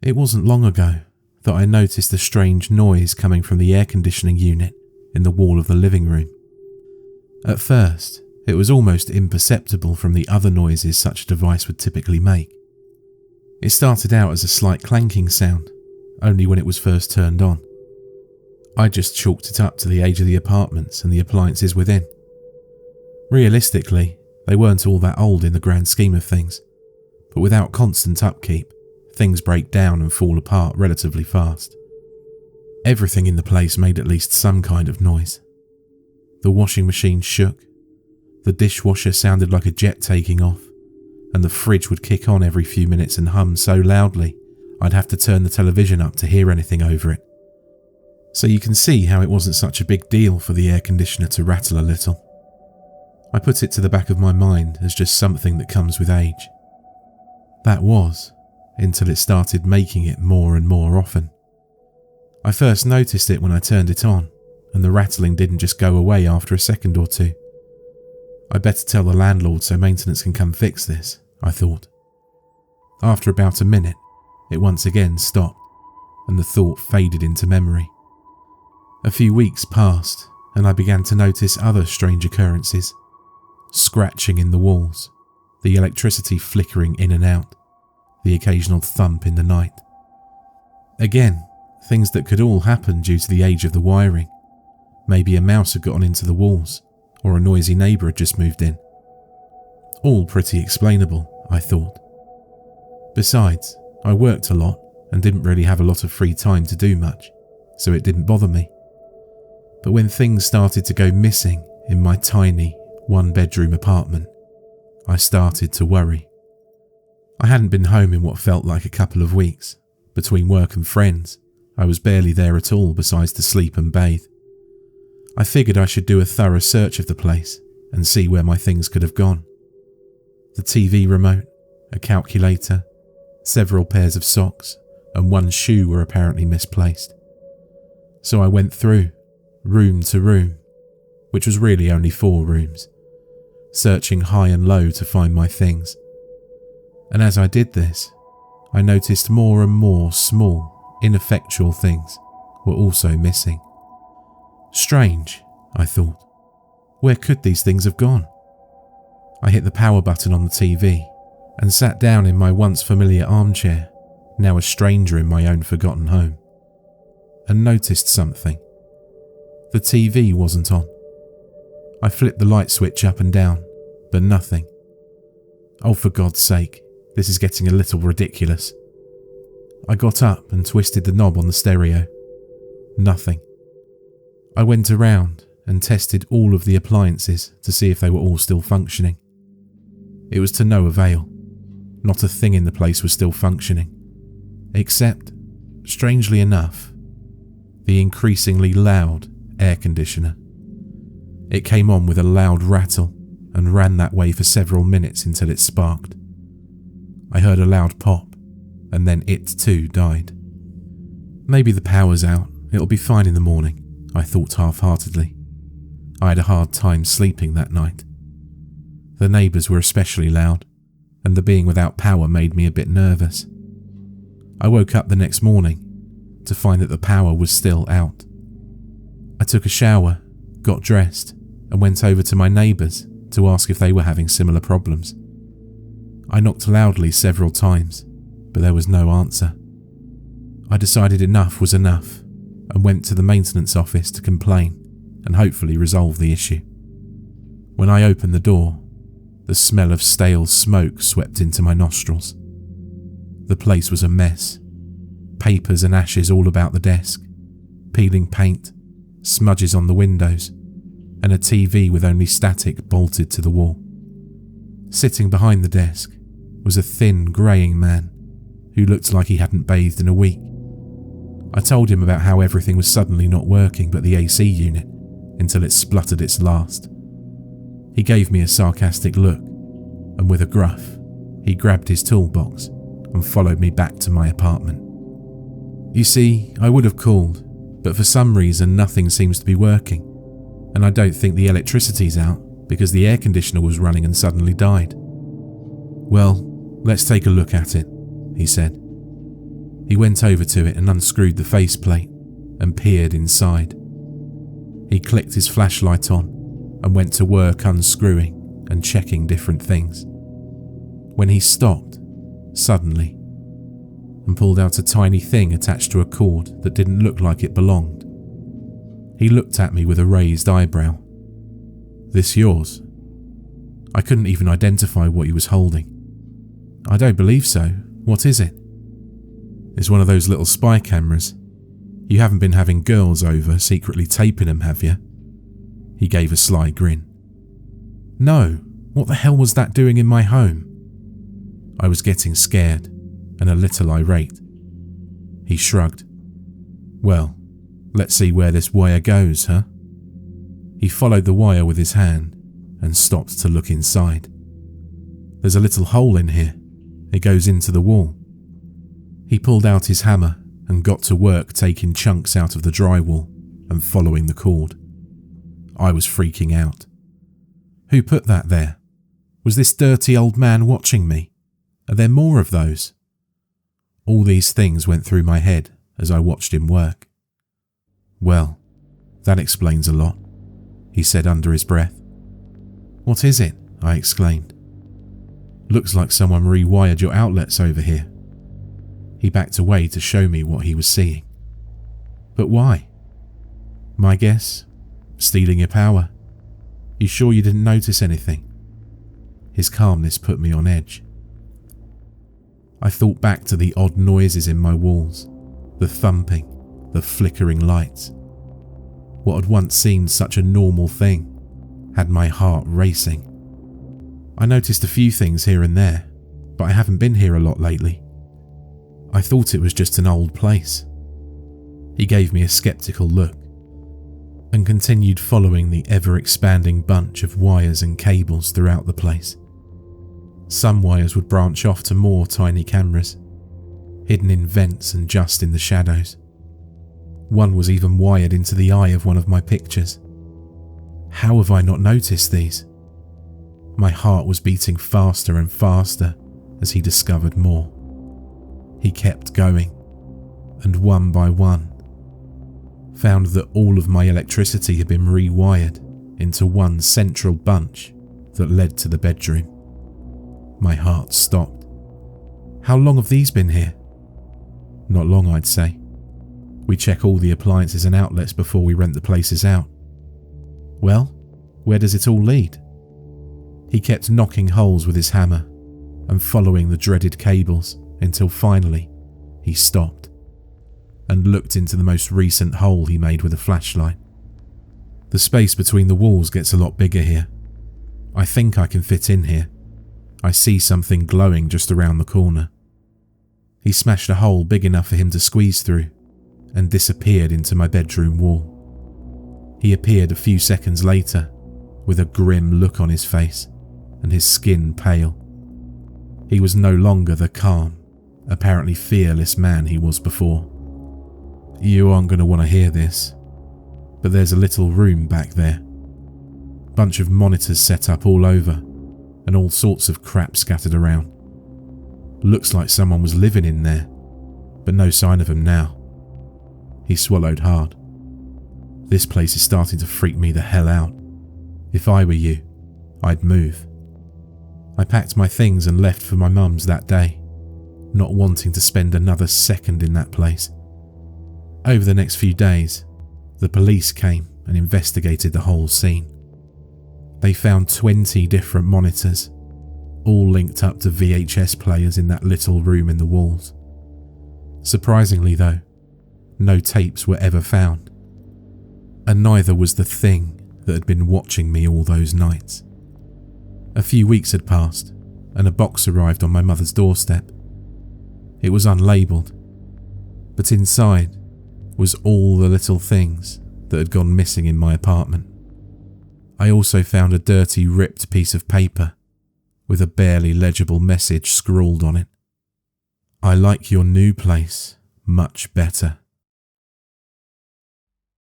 It wasn't long ago that I noticed a strange noise coming from the air conditioning unit in the wall of the living room. At first, it was almost imperceptible from the other noises such a device would typically make. It started out as a slight clanking sound, only when it was first turned on. I just chalked it up to the age of the apartments and the appliances within. Realistically, they weren't all that old in the grand scheme of things, but without constant upkeep, things break down and fall apart relatively fast. Everything in the place made at least some kind of noise. The washing machine shook, the dishwasher sounded like a jet taking off, and the fridge would kick on every few minutes and hum so loudly I'd have to turn the television up to hear anything over it. So you can see how it wasn't such a big deal for the air conditioner to rattle a little. I put it to the back of my mind as just something that comes with age. That was, until it started making it more and more often. I first noticed it when I turned it on, and the rattling didn't just go away after a second or two. I better tell the landlord so maintenance can come fix this, I thought. After about a minute, it once again stopped, and the thought faded into memory. A few weeks passed, and I began to notice other strange occurrences. Scratching in the walls, the electricity flickering in and out, the occasional thump in the night. Again, things that could all happen due to the age of the wiring. Maybe a mouse had gotten into the walls, or a noisy neighbour had just moved in. All pretty explainable, I thought. Besides, I worked a lot and didn't really have a lot of free time to do much, so it didn't bother me. But when things started to go missing in my tiny, one-bedroom apartment, I started to worry. I hadn't been home in what felt like a couple of weeks. Between work and friends, I was barely there at all besides to sleep and bathe. I figured I should do a thorough search of the place and see where my things could have gone. The TV remote, a calculator, several pairs of socks, and one shoe were apparently misplaced. So I went through, room to room, which was really only 4 rooms, searching high and low to find my things. And as I did this, I noticed more and more small, ineffectual things were also missing. Strange, I thought. Where could these things have gone? I hit the power button on the TV and sat down in my once familiar armchair, now a stranger in my own forgotten home, and noticed something. The TV wasn't on. I flipped the light switch up and down, but nothing. Oh, for God's sake, this is getting a little ridiculous. I got up and twisted the knob on the stereo. Nothing. I went around and tested all of the appliances to see if they were all still functioning. It was to no avail. Not a thing in the place was still functioning. Except, strangely enough, the increasingly loud air conditioner. It came on with a loud rattle and ran that way for several minutes until it sparked. I heard a loud pop, and then it too died. Maybe the power's out, it'll be fine in the morning, I thought half-heartedly. I had a hard time sleeping that night. The neighbours were especially loud, and the being without power made me a bit nervous. I woke up the next morning to find that the power was still out. I took a shower, got dressed, and went over to my neighbours to ask if they were having similar problems. I knocked loudly several times, but there was no answer. I decided enough was enough and went to the maintenance office to complain and hopefully resolve the issue. When I opened the door, the smell of stale smoke swept into my nostrils. The place was a mess. Papers and ashes all about the desk, peeling paint, smudges on the windows, and a TV with only static bolted to the wall. Sitting behind the desk was a thin, greying man who looked like he hadn't bathed in a week. I told him about how everything was suddenly not working but the AC unit until it spluttered its last. He gave me a sarcastic look, and with a gruff, he grabbed his toolbox and followed me back to my apartment. You see, I would have called, but for some reason nothing seems to be working, and I don't think the electricity's out because the air conditioner was running and suddenly died. Well, let's take a look at it, he said. He went over to it and unscrewed the faceplate and peered inside. He clicked his flashlight on and went to work unscrewing and checking different things. When he stopped, suddenly, and pulled out a tiny thing attached to a cord that didn't look like it belonged. He looked at me with a raised eyebrow. "This yours?" I couldn't even identify what he was holding. "I don't believe so. What is it?" "It's one of those little spy cameras. You haven't been having girls over secretly taping them, have you?" He gave a sly grin. "No, what the hell was that doing in my home?" I was getting scared and a little irate. He shrugged. "Well, let's see where this wire goes, huh?" He followed the wire with his hand and stopped to look inside. "There's a little hole in here. It goes into the wall." He pulled out his hammer and got to work taking chunks out of the drywall and following the cord. I was freaking out. Who put that there? Was this dirty old man watching me? Are there more of those? All these things went through my head as I watched him work. "Well, that explains a lot," he said under his breath. "What is it?" I exclaimed. "Looks like someone rewired your outlets over here." He backed away to show me what he was seeing. "But why?" "My guess? Stealing your power. You sure you didn't notice anything?" His calmness put me on edge. I thought back to the odd noises in my walls, the thumping, the flickering lights. What had once seemed such a normal thing had my heart racing. I noticed a few things here and there, but I haven't been here a lot lately. I thought it was just an old place. He gave me a skeptical look and continued following the ever-expanding bunch of wires and cables throughout the place. Some wires would branch off to more tiny cameras, hidden in vents and just in the shadows. One was even wired into the eye of one of my pictures. How have I not noticed these? My heart was beating faster and faster as he discovered more. He kept going, and one by one, found that all of my electricity had been rewired into one central bunch that led to the bedroom. My heart stopped. How long have these been here? Not long, I'd say. We check all the appliances and outlets before we rent the places out. Well, where does it all lead? He kept knocking holes with his hammer and following the dreaded cables until finally he stopped and looked into the most recent hole he made with a flashlight. The space between the walls gets a lot bigger here. I think I can fit in here. I see something glowing just around the corner. He smashed a hole big enough for him to squeeze through and disappeared into my bedroom wall. He appeared a few seconds later with a grim look on his face and his skin pale. He was no longer the calm, apparently fearless man he was before. You aren't going to want to hear this, but there's a little room back there. Bunch of monitors set up all over and all sorts of crap scattered around. Looks like someone was living in there, but no sign of him now. He swallowed hard. This place is starting to freak me the hell out. If I were you, I'd move. I packed my things and left for my mum's that day, not wanting to spend another second in that place. Over the next few days, the police came and investigated the whole scene. They found 20 different monitors, all linked up to VHS players in that little room in the walls. Surprisingly though, no tapes were ever found, and neither was the thing that had been watching me all those nights. A few weeks had passed, and a box arrived on my mother's doorstep. It was unlabelled, but inside was all the little things that had gone missing in my apartment. I also found a dirty, ripped piece of paper with a barely legible message scrawled on it. "I like your new place much better."